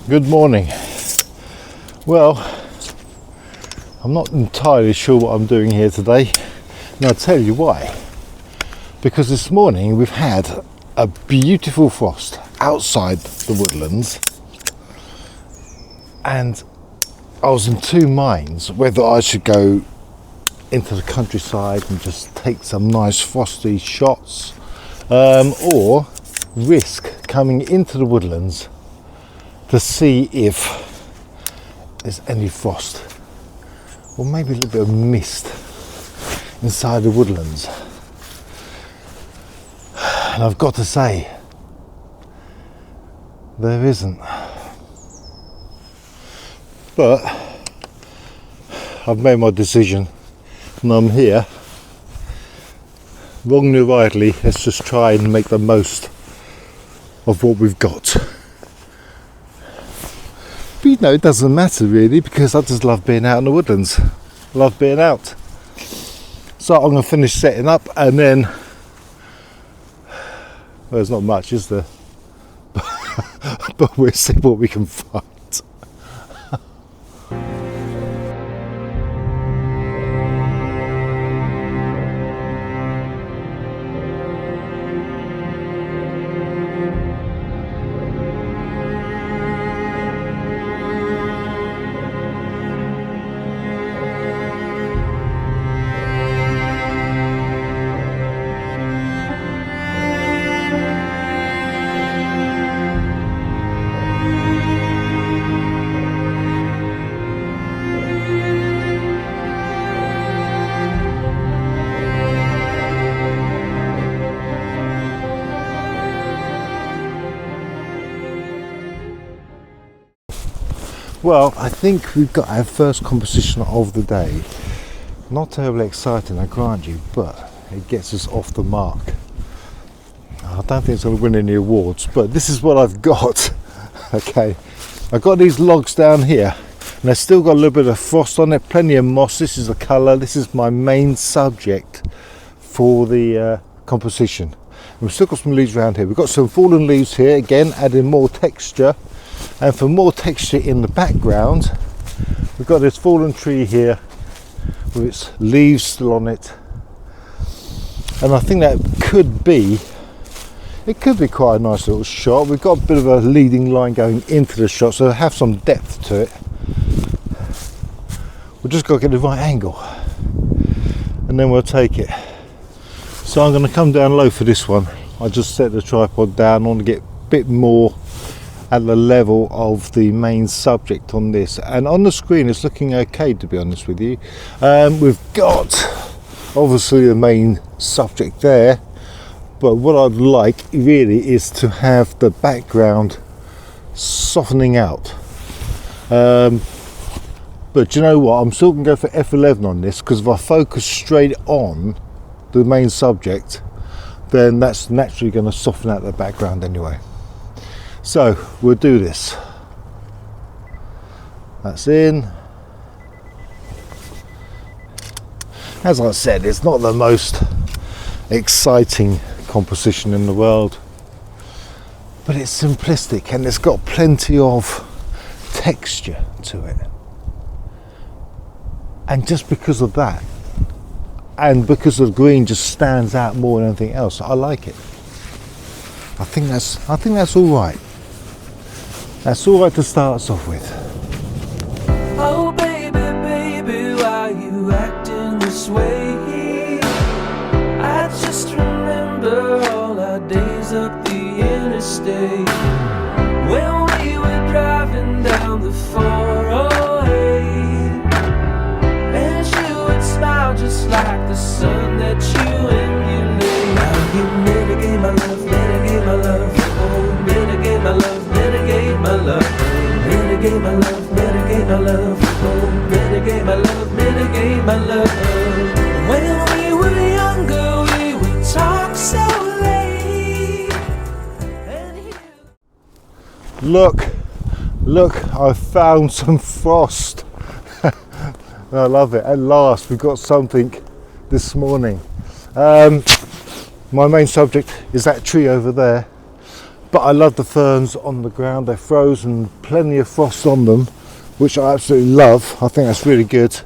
Good morning. Well, I'm not entirely sure what I'm doing here today, and I'll tell you why. Because this morning we've had a beautiful frost outside the woodlands, and I was in two minds whether I should go into the countryside and just take some nice frosty shots, or risk coming into the woodlands to see if there's any frost or maybe a little bit of mist inside the woodlands. And I've got to say, there isn't. But I've made my decision and I'm here. Wrongly or rightly, let's just try and make the most of what we've got. But you know, it doesn't matter really, because I just love being out in the woodlands. Love being out. So I'm going to finish setting up and then, well, there's not much, is there? But we'll see what we can find. Well, I think we've got our first composition of the day. Not terribly exciting, I grant you, but it gets us off the mark. I don't think it's going to win any awards, but this is what I've got. Okay, I've got these logs down here, and they've still got a little bit of frost on it, plenty of moss. This is the colour, this is my main subject for the composition. And we've still got some leaves around here. We've got some fallen leaves here, again, adding more texture. And for more texture in the background, we've got this fallen tree here with its leaves still on it. And I think that could be quite a nice little shot. We've got a bit of a leading line going into the shot, so it'll have some depth to it. We've just got to get the right angle, and then we'll take it. So I'm going to come down low for this one. I just set the tripod down. I want to get a bit more at the level of the main subject on this, and on the screen it's looking okay, to be honest with you. We've got obviously the main subject there, but what I'd like really is to have the background softening out. But you know what, I'm still going to go for f11 on this, because if I focus straight on the main subject, then that's naturally going to soften out the background anyway. So we'll do this. That's in. As I said, it's not the most exciting composition in the world, but it's simplistic and it's got plenty of texture to it. And just because of that, and because the green just stands out more than anything else, I like it. I think that's all right. That's all right to start us off with. Oh baby, baby, why you acting this way? I just remember all our days up the interstate, when we were driving down the 408, and you would smile just like the sun that you emulate. Now you mitigate my love, mitigate my love, oh mitigate my love. Mitigate my love, mitigate my love, mitigate my love, oh, mitigate my love, mitigate my love. When we were younger, we would talk so late. Look, I found some frost. I love it. At last, we've got something this morning. My main subject is that tree over there. But I love the ferns on the ground. They're frozen, plenty of frost on them, which I absolutely love. I think that's really good.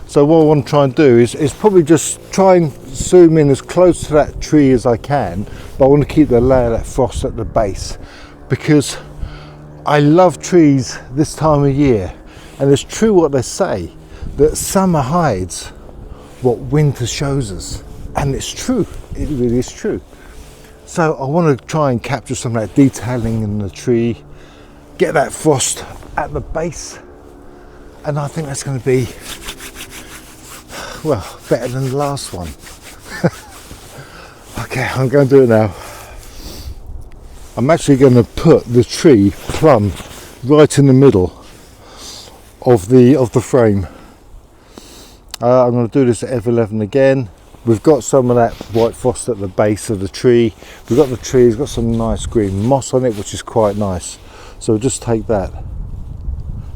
So what I want to try and do is probably just try and zoom in as close to that tree as I can, but I want to keep the layer of that frost at the base, because I love trees this time of year, and it's true what they say, that summer hides what winter shows us, and it's true, it really is true. So I want to try and capture some of that detailing in the tree, get that frost at the base, and I think that's going to be, well, better than the last one. Okay, I'm going to do it now. I'm actually going to put the tree plumb right in the middle of the frame. I'm going to do this at F11 again. We've got some of that white frost at the base of the tree. We've got the tree, it's got some nice green moss on it, which is quite nice. So we'll just take that,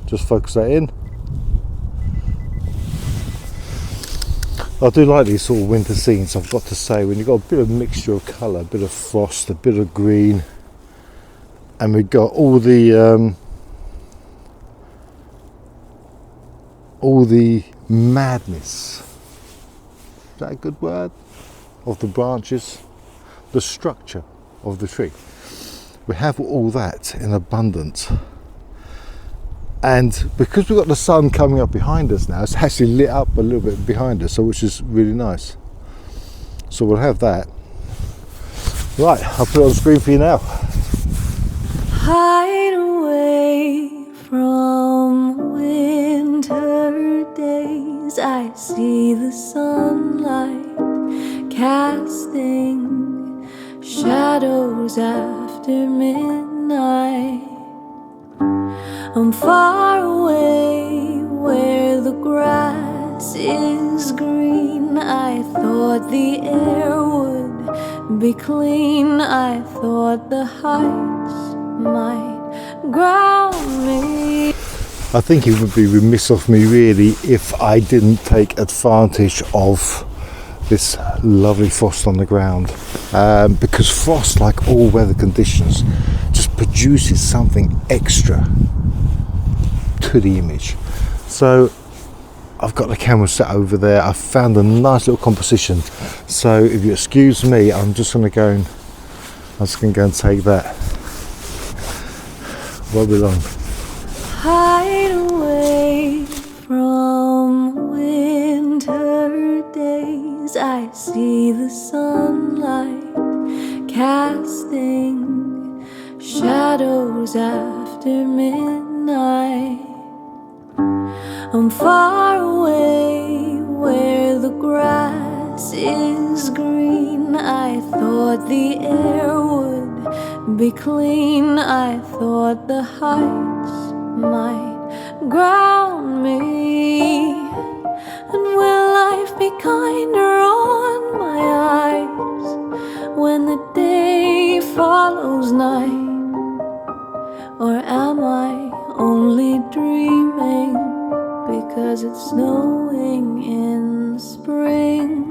just focus that in. I do like these sort of winter scenes, I've got to say, when you've got a bit of mixture of colour, a bit of frost, a bit of green, and we've got all the madness, is that a good word, of the branches, the structure of the tree. We have all that in abundance, and because we've got the sun coming up behind us now, it's actually lit up a little bit behind us, so which is really nice. So we'll have that. Right, I'll put it on the screen for you now. Hide away from winter days, I see the sunlight casting shadows after midnight. I'm far away where the grass is green. I thought the air would be clean. I thought the heights might ground me. I think it would be remiss of me really if I didn't take advantage of this lovely frost on the ground, because frost, like all weather conditions, just produces something extra to the image. So I've got the camera set over there. I've found a nice little composition, so if you excuse me, I'm just going to go and take that. Won't be long. Hide away from winter days, I see the sunlight casting shadows after midnight. I'm far away where the grass is green. I thought the air would be clean. I thought the heights might ground me. And will life be kinder on my eyes when the day follows night? Or am I only dreaming because it's snowing in spring?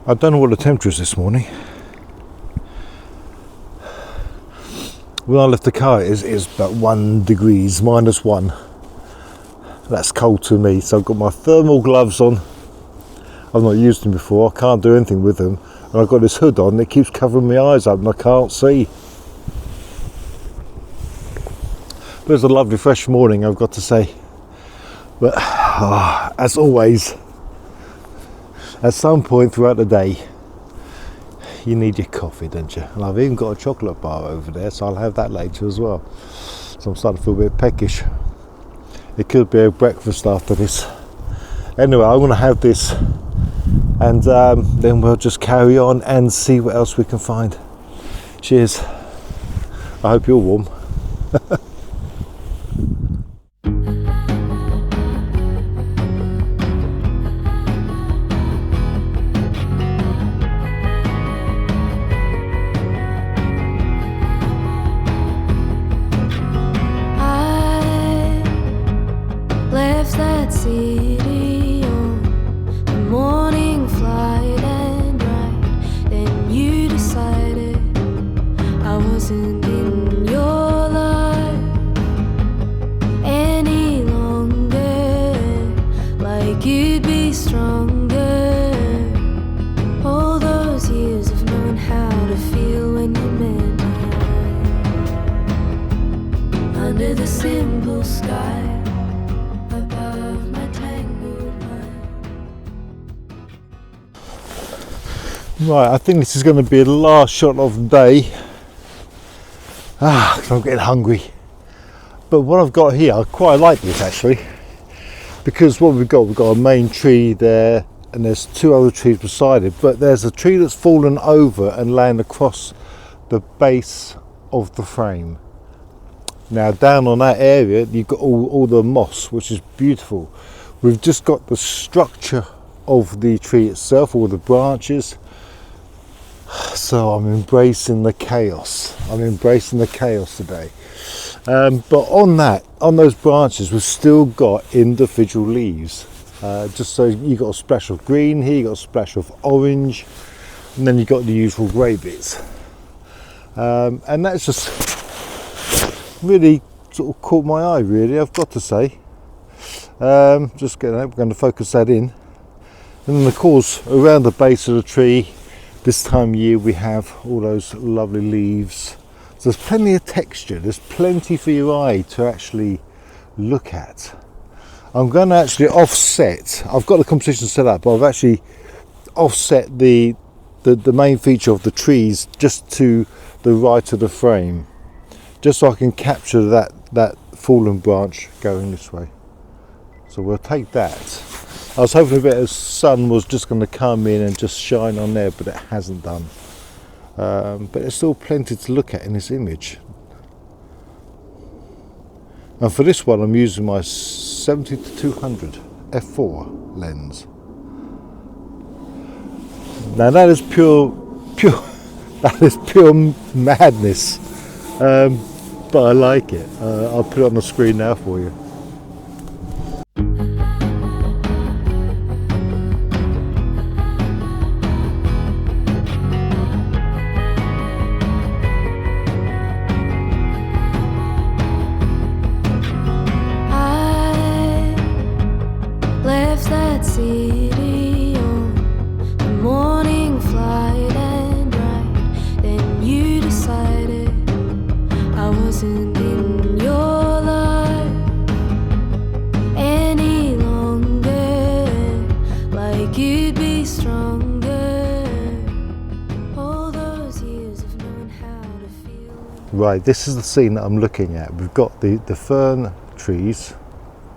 I don't know what the temperature is this morning. When I left the car, it is about 1 degrees, -1. That's cold to me, so I've got my thermal gloves on. I've not used them before, I can't do anything with them, and I've got this hood on that keeps covering my eyes up and I can't see. But it's a lovely fresh morning, I've got to say. But as always, at some point throughout the day, you need your coffee, don't you? And I've even got a chocolate bar over there, so I'll have that later as well. So I'm starting to feel a bit peckish. It could be a breakfast after this. Anyway, I'm going to have this, and then we'll just carry on and see what else we can find. Cheers. I hope you're warm. like you'd be stronger. All those years of knowing how to feel when you met me. Under the simple sky, above my tangled mind. Right, I think this is going to be the last shot of the day. 'Cause I'm getting hungry. But what I've got here, I quite like this actually, because what we've got a main tree there, and there's two other trees beside it, but there's a tree that's fallen over and laying across the base of the frame. Now down on that area you've got all the moss, which is beautiful. We've just got the structure of the tree itself, all the branches. So I'm embracing the chaos. I'm embracing the chaos today. But on those branches, we've still got individual leaves. Just so you got a splash of green here, you got a splash of orange, and then you got the usual grey bits. And that's just really sort of caught my eye. Really, I've got to say. Just we're going to focus that in, and then of course around the base of the tree. This time of year we have all those lovely leaves. So there's plenty of texture, there's plenty for your eye to actually look at. I'm going to actually offset, I've got the composition set up, but I've actually offset the main feature of the trees just to the right of the frame, just so I can capture that fallen branch going this way. So we'll take that. I was hoping a bit of sun was just going to come in and just shine on there, but it hasn't done. But there's still plenty to look at in this image. And for this one I'm using my 70-200 f4 lens. Now that is pure that is pure madness, but I like it. I'll put it on the screen now for you. City on the morning flight, and right then you decided I wasn't in your life any longer, like you'd be stronger. All those years of knowing how to feel. Right, this is the scene that I'm looking at. We've got the fern trees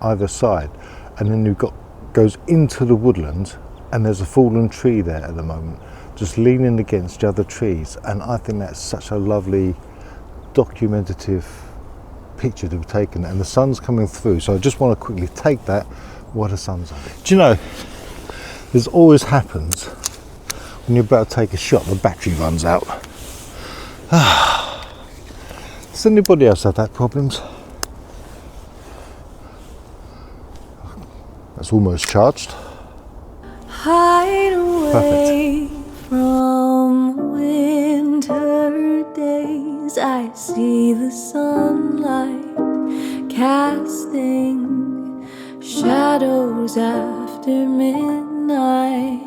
either side, and then you've got goes into the woodland, and there's a fallen tree there at the moment, just leaning against the other trees, and I think that's such a lovely documentative picture to be taken, and the sun's coming through, so I just want to quickly take that while the sun's on. Do you know, this always happens when you're about to take a shot, the battery runs out. Does anybody else have that problems? That's almost charged. Hide away from winter days. I see the sunlight casting shadows after midnight.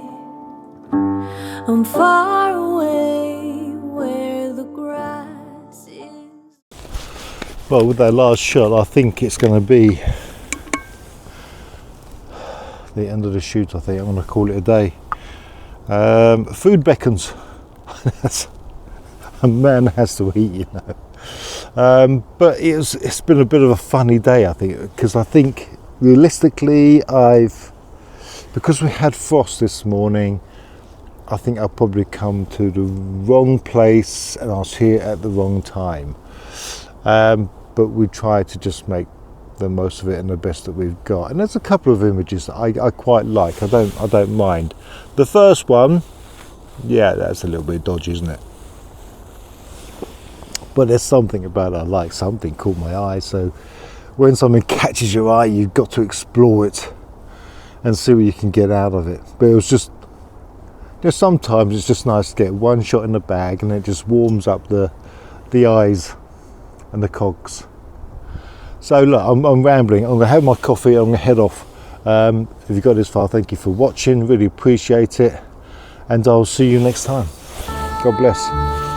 I'm far away where the grass is. Well, with that last shot, I think it's going to be the end of the shoot. I think I'm going to call it a day. Food beckons. A man has to eat, you know. But it's been a bit of a funny day, I think, because I think realistically because we had frost this morning, I think I've probably come to the wrong place and I was here at the wrong time. But we tried to just make the most of it and the best that we've got, and there's a couple of images that I quite like. I don't mind. The first one, yeah, that's a little bit dodgy, isn't it? But there's something about it I like. Something caught my eye, so when something catches your eye, you've got to explore it and see what you can get out of it. But it was just, sometimes it's just nice to get one shot in the bag, and it just warms up the eyes and the cogs. So look, I'm rambling. I'm going to have my coffee. I'm going to head off If you got this far, thank you for watching, really appreciate it, and I'll see you next time. God bless.